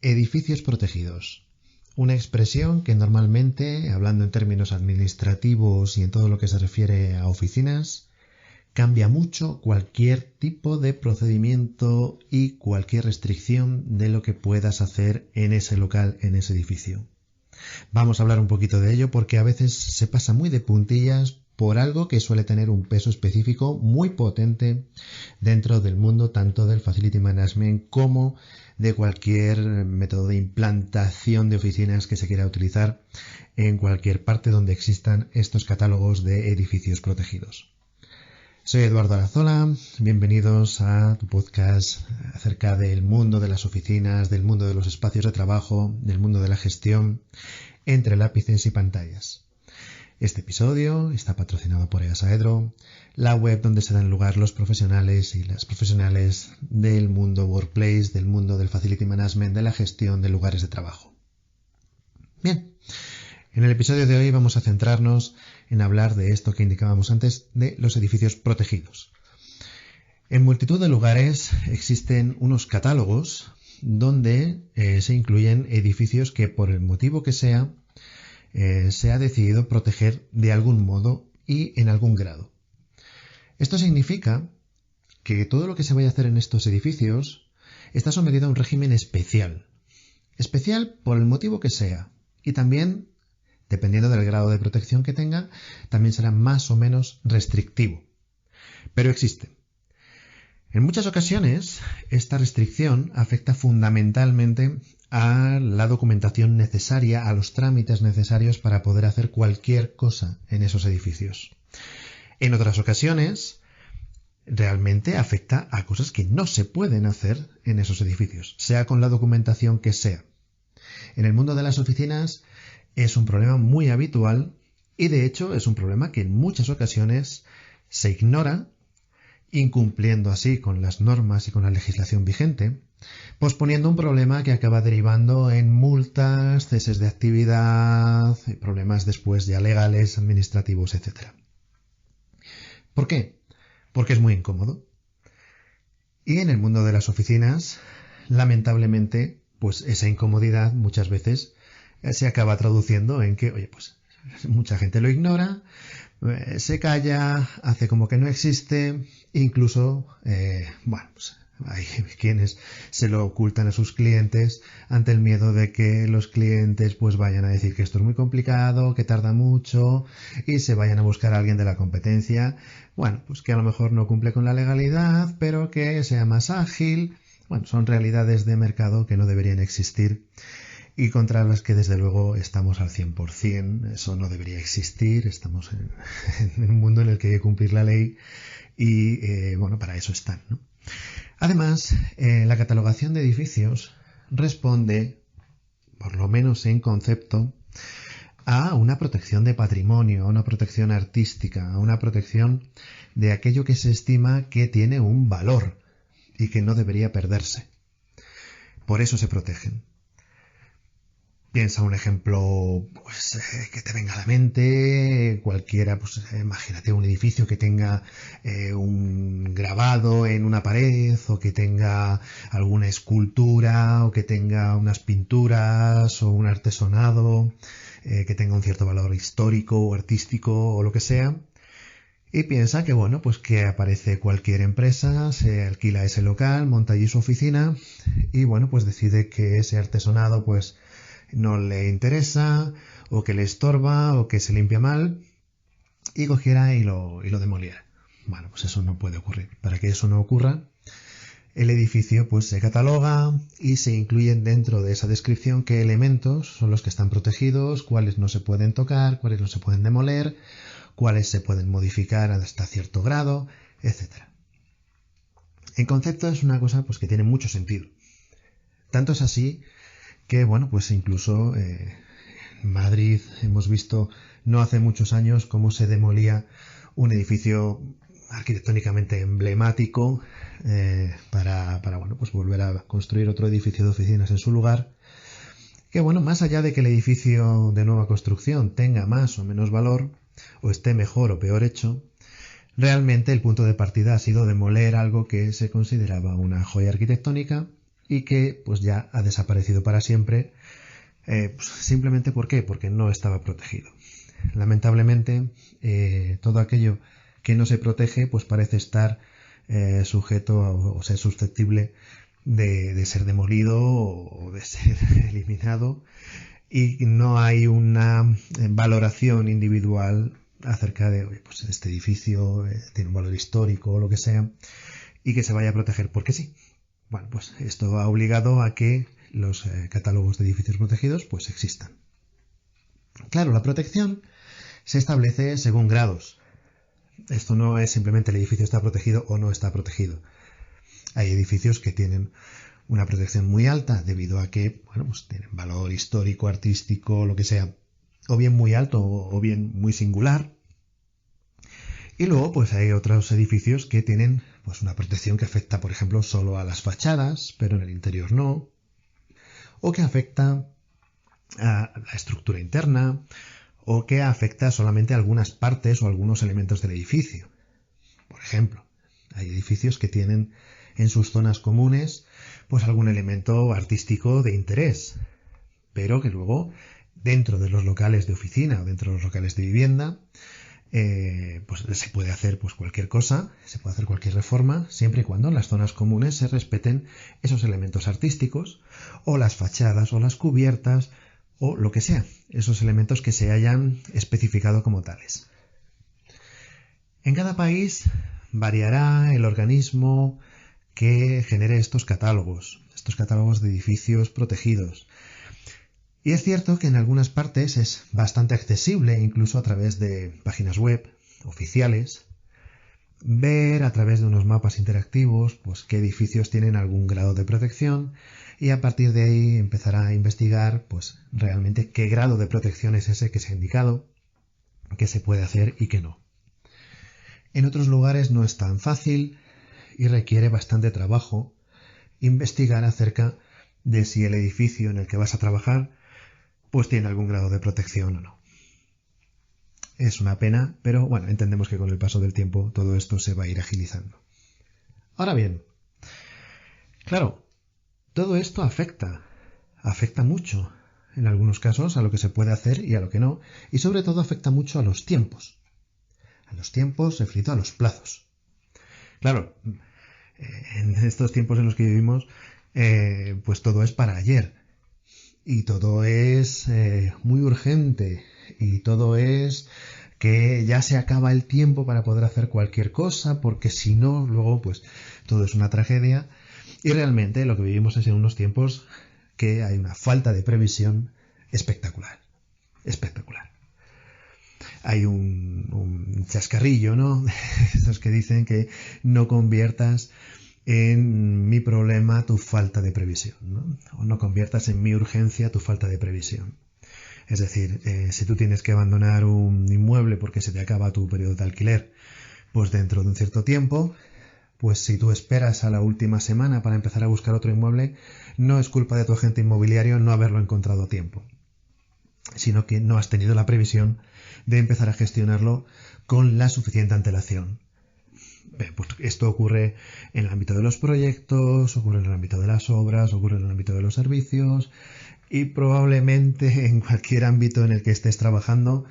Edificios protegidos. Una expresión que normalmente, hablando en términos administrativos y en todo lo que se refiere a oficinas, cambia mucho cualquier tipo de procedimiento y cualquier restricción de lo que puedas hacer en ese local, en ese edificio. Vamos a hablar un poquito de ello porque a veces se pasa muy de puntillas por algo que suele tener un peso específico muy potente dentro del mundo tanto del Facility Management como de cualquier método de implantación de oficinas que se quiera utilizar en cualquier parte donde existan estos catálogos de edificios protegidos. Soy Eduardo Arazola, bienvenidos a tu podcast acerca del mundo de las oficinas, del mundo de los espacios de trabajo, del mundo de la gestión entre lápices y pantallas. Este episodio está patrocinado por Easaedro, la web donde se dan lugar los profesionales y las profesionales del mundo workplace, del mundo del facility management, de la gestión de lugares de trabajo. Bien, en el episodio de hoy vamos a centrarnos en hablar de esto que indicábamos antes, de los edificios protegidos. En multitud de lugares existen unos catálogos donde se incluyen edificios que por el motivo que sea, se ha decidido proteger de algún modo y en algún grado. Esto significa que todo lo que se vaya a hacer en estos edificios está sometido a un régimen especial. Especial por el motivo que sea y también, dependiendo del grado de protección que tenga, también será más o menos restrictivo. Pero existe. En muchas ocasiones, esta restricción afecta fundamentalmente a la documentación necesaria, a los trámites necesarios para poder hacer cualquier cosa en esos edificios. En otras ocasiones, realmente afecta a cosas que no se pueden hacer en esos edificios, sea con la documentación que sea. En el mundo de las oficinas es un problema muy habitual y de hecho es un problema que en muchas ocasiones se ignora, incumpliendo así con las normas y con la legislación vigente, posponiendo un problema que acaba derivando en multas, ceses de actividad, problemas después ya legales, administrativos, etc. ¿Por qué? Porque es muy incómodo. Y en el mundo de las oficinas, lamentablemente, pues esa incomodidad muchas veces se acaba traduciendo en que, pues mucha gente lo ignora, se calla, hace como que no existe, incluso, hay quienes se lo ocultan a sus clientes ante el miedo de que los clientes pues vayan a decir que esto es muy complicado, que tarda mucho y se vayan a buscar a alguien de la competencia, pues que a lo mejor no cumple con la legalidad, pero que sea más ágil. Son realidades de mercado que no deberían existir y contra las que desde luego estamos al 100%, eso no debería existir, estamos en un mundo en el que hay que cumplir la ley y para eso están, ¿no? Además, la catalogación de edificios responde, por lo menos en concepto, a una protección de patrimonio, a una protección artística, a una protección de aquello que se estima que tiene un valor y que no debería perderse. Por eso se protegen. Piensa un ejemplo que te venga a la mente, cualquiera, imagínate un edificio que tenga un grabado en una pared o que tenga alguna escultura o que tenga unas pinturas o un artesonado que tenga un cierto valor histórico o artístico o lo que sea. Y piensa que que aparece cualquier empresa, se alquila ese local, monta allí su oficina y decide que ese artesonado no le interesa, o que le estorba, o que se limpia mal, y cogiera y lo demoliera. Eso no puede ocurrir. Para que eso no ocurra, el edificio se cataloga y se incluyen dentro de esa descripción qué elementos son los que están protegidos, cuáles no se pueden tocar, cuáles no se pueden demoler, cuáles se pueden modificar hasta cierto grado, etc. En concepto es una cosa que tiene mucho sentido. Tanto es así que, incluso en Madrid hemos visto no hace muchos años cómo se demolía un edificio arquitectónicamente emblemático para volver a construir otro edificio de oficinas en su lugar, que más allá de que el edificio de nueva construcción tenga más o menos valor, o esté mejor o peor hecho, realmente el punto de partida ha sido demoler algo que se consideraba una joya arquitectónica y que pues ya ha desaparecido para siempre. Pues simplemente ¿por qué? Porque no estaba protegido. Lamentablemente, todo aquello que no se protege pues parece estar sujeto o ser susceptible de ser demolido o de ser eliminado, y no hay una valoración individual acerca de, oye, pues este edificio tiene un valor histórico o lo que sea, y que se vaya a proteger porque sí. Bueno, pues esto ha obligado a que los catálogos de edificios protegidos pues existan. Claro, la protección se establece según grados. Esto no es simplemente el edificio está protegido o no está protegido. Hay edificios que tienen una protección muy alta debido a que, bueno, pues tienen valor histórico, artístico, lo que sea, o bien muy alto o bien muy singular. Y luego pues hay otros edificios que tienen pues una protección que afecta, por ejemplo, solo a las fachadas, pero en el interior no, o que afecta a la estructura interna, o que afecta solamente a algunas partes o algunos elementos del edificio. Por ejemplo, hay edificios que tienen en sus zonas comunes pues algún elemento artístico de interés, pero que luego dentro de los locales de oficina o dentro de los locales de vivienda pues se puede hacer pues cualquier cosa, se puede hacer cualquier reforma, siempre y cuando en las zonas comunes se respeten esos elementos artísticos, o las fachadas, o las cubiertas, o lo que sea, esos elementos que se hayan especificado como tales. En cada país variará el organismo que genere estos catálogos de edificios protegidos. Y es cierto que en algunas partes es bastante accesible, incluso a través de páginas web oficiales, ver a través de unos mapas interactivos pues qué edificios tienen algún grado de protección, y a partir de ahí empezar a investigar pues realmente qué grado de protección es ese que se ha indicado, qué se puede hacer y qué no. En otros lugares no es tan fácil y requiere bastante trabajo investigar acerca de si el edificio en el que vas a trabajar pues tiene algún grado de protección o no. Es una pena, pero bueno, entendemos que con el paso del tiempo todo esto se va a ir agilizando. Ahora bien, claro, todo esto afecta mucho, en algunos casos, a lo que se puede hacer y a lo que no, y sobre todo afecta mucho a los tiempos referido a los plazos. Claro, en estos tiempos en los que vivimos, pues todo es para ayer. Y todo es muy urgente, y todo es que ya se acaba el tiempo para poder hacer cualquier cosa, porque si no, luego pues todo es una tragedia. Y realmente lo que vivimos es en unos tiempos que hay una falta de previsión espectacular. Hay un chascarrillo, ¿no? Esos que dicen que no conviertas en mi problema tu falta de previsión, ¿no? O no conviertas en mi urgencia tu falta de previsión. Es decir, si tú tienes que abandonar un inmueble porque se te acaba tu periodo de alquiler, pues dentro de un cierto tiempo, pues si tú esperas a la última semana para empezar a buscar otro inmueble, no es culpa de tu agente inmobiliario no haberlo encontrado a tiempo, sino que no has tenido la previsión de empezar a gestionarlo con la suficiente antelación. Pues esto ocurre en el ámbito de los proyectos, ocurre en el ámbito de las obras, ocurre en el ámbito de los servicios, y probablemente en cualquier ámbito en el que estés trabajando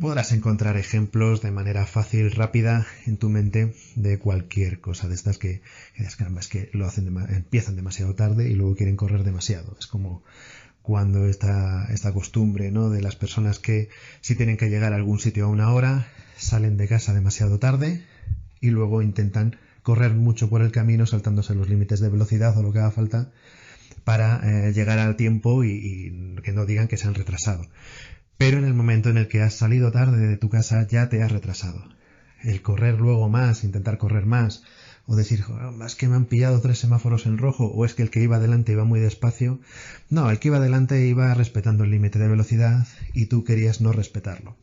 podrás encontrar ejemplos de manera fácil, rápida, en tu mente, de cualquier cosa de estas que caramba, es que empiezan demasiado tarde y luego quieren correr demasiado. Es como cuando esta costumbre, ¿no?, de las personas que si tienen que llegar a algún sitio a una hora, salen de casa demasiado tarde y luego intentan correr mucho por el camino saltándose los límites de velocidad o lo que haga falta para llegar al tiempo y que no digan que se han retrasado. Pero en el momento en el que has salido tarde de tu casa ya te has retrasado. El correr luego más, intentar correr más, o decir, es que me han pillado 3 semáforos en rojo, o es que el que iba delante iba muy despacio. No, el que iba delante iba respetando el límite de velocidad y tú querías no respetarlo.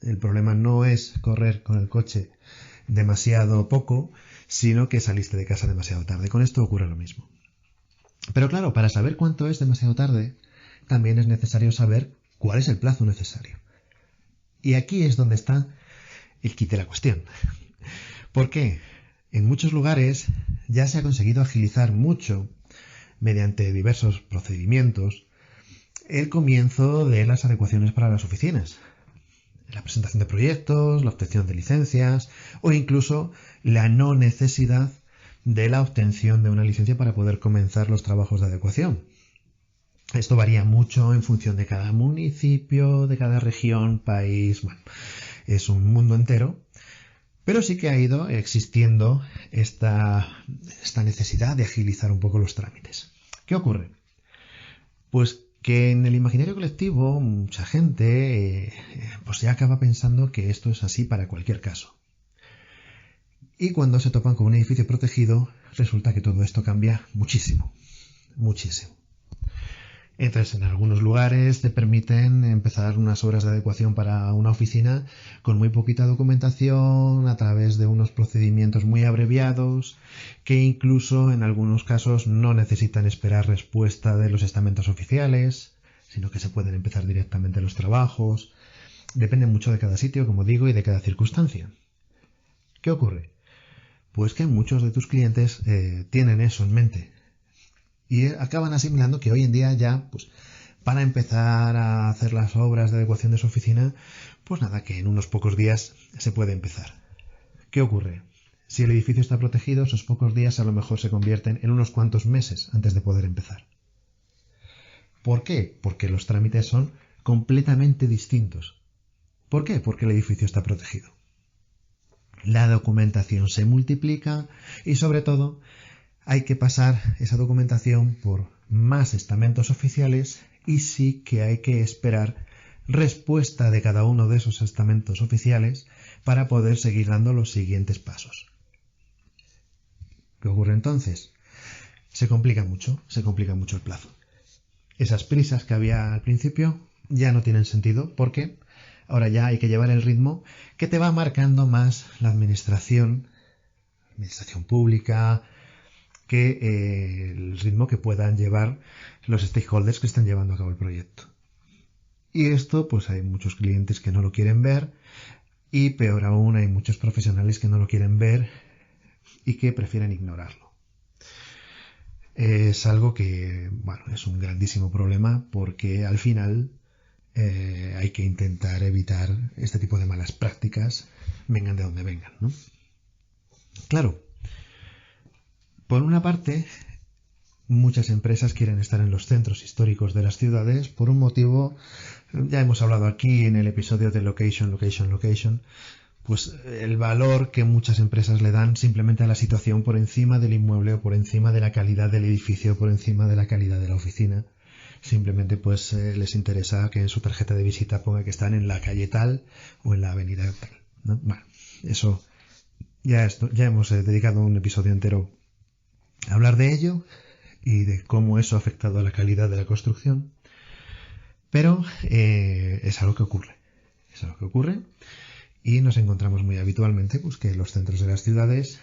El problema no es correr con el coche demasiado poco, sino que saliste de casa demasiado tarde. Con esto ocurre lo mismo. Pero claro, para saber cuánto es demasiado tarde, también es necesario saber cuál es el plazo necesario. Y aquí es donde está el quid de la cuestión. ¿Por qué? En muchos lugares ya se ha conseguido agilizar mucho mediante diversos procedimientos, el comienzo de las adecuaciones para las oficinas, la presentación de proyectos, la obtención de licencias o incluso la no necesidad de la obtención de una licencia para poder comenzar los trabajos de adecuación. Esto varía mucho en función de cada municipio, de cada región, país, bueno, es un mundo entero, pero sí que ha ido existiendo esta necesidad de agilizar un poco los trámites. ¿Qué ocurre? Pues que en el imaginario colectivo mucha gente pues ya acaba pensando que esto es así para cualquier caso. Y cuando se topan con un edificio protegido, resulta que todo esto cambia muchísimo, muchísimo. Entonces, en algunos lugares te permiten empezar unas obras de adecuación para una oficina con muy poquita documentación, a través de unos procedimientos muy abreviados, que incluso en algunos casos no necesitan esperar respuesta de los estamentos oficiales, sino que se pueden empezar directamente los trabajos. Depende mucho de cada sitio, como digo, y de cada circunstancia. ¿Qué ocurre? Pues que muchos de tus clientes tienen eso en mente. Y acaban asimilando que hoy en día ya, pues, para empezar a hacer las obras de adecuación de su oficina, pues nada, que en unos pocos días se puede empezar. ¿Qué ocurre? Si el edificio está protegido, esos pocos días a lo mejor se convierten en unos cuantos meses antes de poder empezar. ¿Por qué? Porque los trámites son completamente distintos. ¿Por qué? Porque el edificio está protegido. La documentación se multiplica y, sobre todo, hay que pasar esa documentación por más estamentos oficiales y sí que hay que esperar respuesta de cada uno de esos estamentos oficiales para poder seguir dando los siguientes pasos. ¿Qué ocurre entonces? Se complica mucho el plazo. Esas prisas que había al principio ya no tienen sentido porque ahora ya hay que llevar el ritmo que te va marcando más la administración pública, que el ritmo que puedan llevar los stakeholders que están llevando a cabo el proyecto. Y esto, pues hay muchos clientes que no lo quieren ver y peor aún hay muchos profesionales que no lo quieren ver y que prefieren ignorarlo. Es algo que, bueno, es un grandísimo problema porque al final hay que intentar evitar este tipo de malas prácticas, vengan de donde vengan, ¿no? Claro, por una parte, muchas empresas quieren estar en los centros históricos de las ciudades por un motivo, ya hemos hablado aquí en el episodio de Location, pues el valor que muchas empresas le dan simplemente a la situación por encima del inmueble o por encima de la calidad del edificio, por encima de la calidad de la oficina. Simplemente pues les interesa que en su tarjeta de visita ponga que están en la calle tal o en la avenida tal, ¿no? Bueno, eso ya hemos dedicado un episodio entero a hablar de ello y de cómo eso ha afectado a la calidad de la construcción, pero es algo que ocurre y nos encontramos muy habitualmente pues que los centros de las ciudades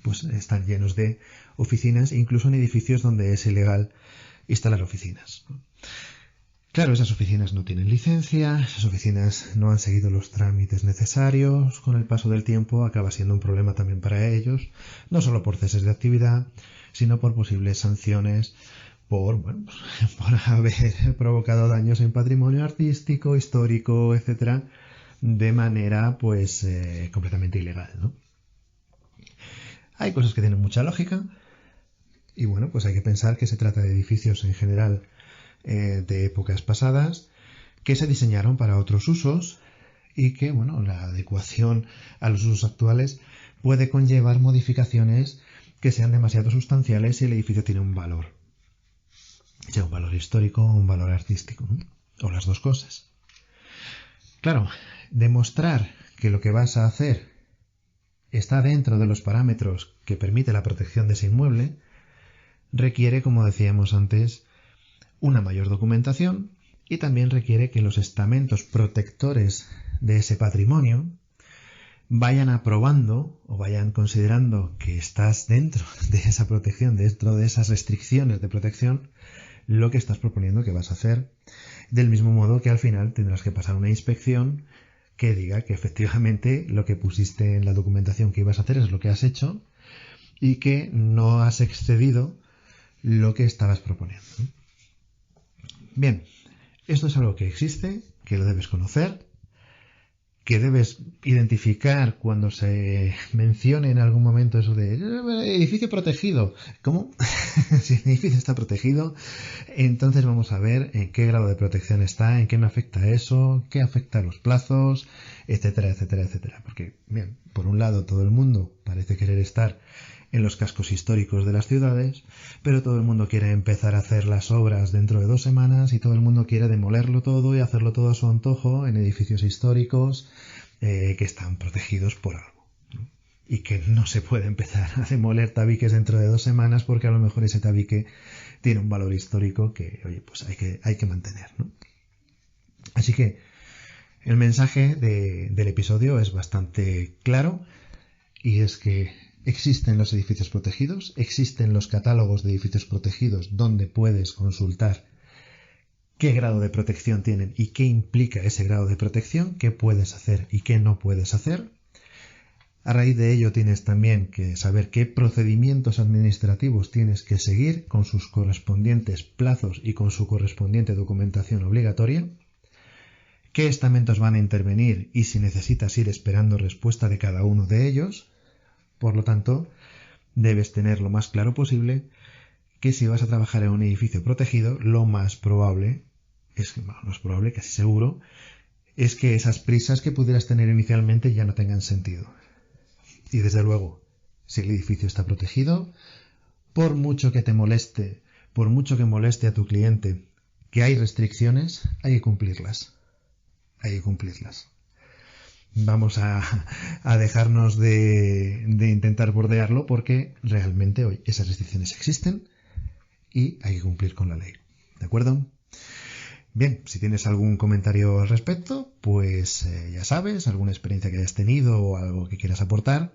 pues están llenos de oficinas, incluso en edificios donde es ilegal instalar oficinas. Claro, esas oficinas no tienen licencia, esas oficinas no han seguido los trámites necesarios, con el paso del tiempo acaba siendo un problema también para ellos, no solo por ceses de actividad, sino por posibles sanciones por haber provocado daños en patrimonio artístico, histórico, etcétera, de manera pues completamente ilegal, ¿no? Hay cosas que tienen mucha lógica y bueno, pues hay que pensar que se trata de edificios en general de épocas pasadas que se diseñaron para otros usos y que, bueno, la adecuación a los usos actuales puede conllevar modificaciones que sean demasiado sustanciales si el edificio tiene un valor, sea un valor histórico o un valor artístico, ¿no? O las dos cosas. Claro, demostrar que lo que vas a hacer está dentro de los parámetros que permite la protección de ese inmueble requiere, como decíamos antes, una mayor documentación y también requiere que los estamentos protectores de ese patrimonio vayan aprobando o vayan considerando que estás dentro de esa protección, dentro de esas restricciones de protección, lo que estás proponiendo que vas a hacer, del mismo modo que al final tendrás que pasar una inspección que diga que efectivamente lo que pusiste en la documentación que ibas a hacer es lo que has hecho y que no has excedido lo que estabas proponiendo. Bien, esto es algo que existe, que lo debes conocer, que debes identificar cuando se mencione en algún momento eso de edificio protegido. ¿Cómo? Si el edificio está protegido, entonces vamos a ver en qué grado de protección está, en qué me afecta eso, qué afecta a los plazos, etcétera, etcétera, etcétera. Porque, bien, por un lado todo el mundo parece querer estar en los cascos históricos de las ciudades, pero todo el mundo quiere empezar a hacer las obras dentro de 2 semanas y todo el mundo quiere demolerlo todo y hacerlo todo a su antojo en edificios históricos que están protegidos por algo, ¿no? Y que no se puede empezar a demoler tabiques dentro de 2 semanas porque a lo mejor ese tabique tiene un valor histórico que, oye, pues hay que mantener, ¿no? Así que el mensaje del episodio es bastante claro y es que existen los edificios protegidos, existen los catálogos de edificios protegidos donde puedes consultar qué grado de protección tienen y qué implica ese grado de protección, qué puedes hacer y qué no puedes hacer. A raíz de ello tienes también que saber qué procedimientos administrativos tienes que seguir con sus correspondientes plazos y con su correspondiente documentación obligatoria, qué estamentos van a intervenir y si necesitas ir esperando respuesta de cada uno de ellos. Por lo tanto, debes tener lo más claro posible que si vas a trabajar en un edificio protegido, lo más probable, casi seguro, es que esas prisas que pudieras tener inicialmente ya no tengan sentido. Y desde luego, si el edificio está protegido, por mucho que te moleste, por mucho que moleste a tu cliente, que hay restricciones, hay que cumplirlas. Hay que cumplirlas. Vamos a dejarnos de intentar bordearlo porque realmente hoy esas restricciones existen y hay que cumplir con la ley. ¿De acuerdo? Bien, si tienes algún comentario al respecto, pues ya sabes, alguna experiencia que hayas tenido o algo que quieras aportar,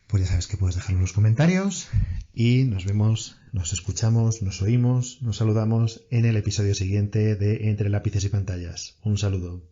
pues ya sabes que puedes dejarlo en los comentarios y nos vemos, nos escuchamos, nos oímos, nos saludamos en el episodio siguiente de Entre Lápices y Pantallas. Un saludo.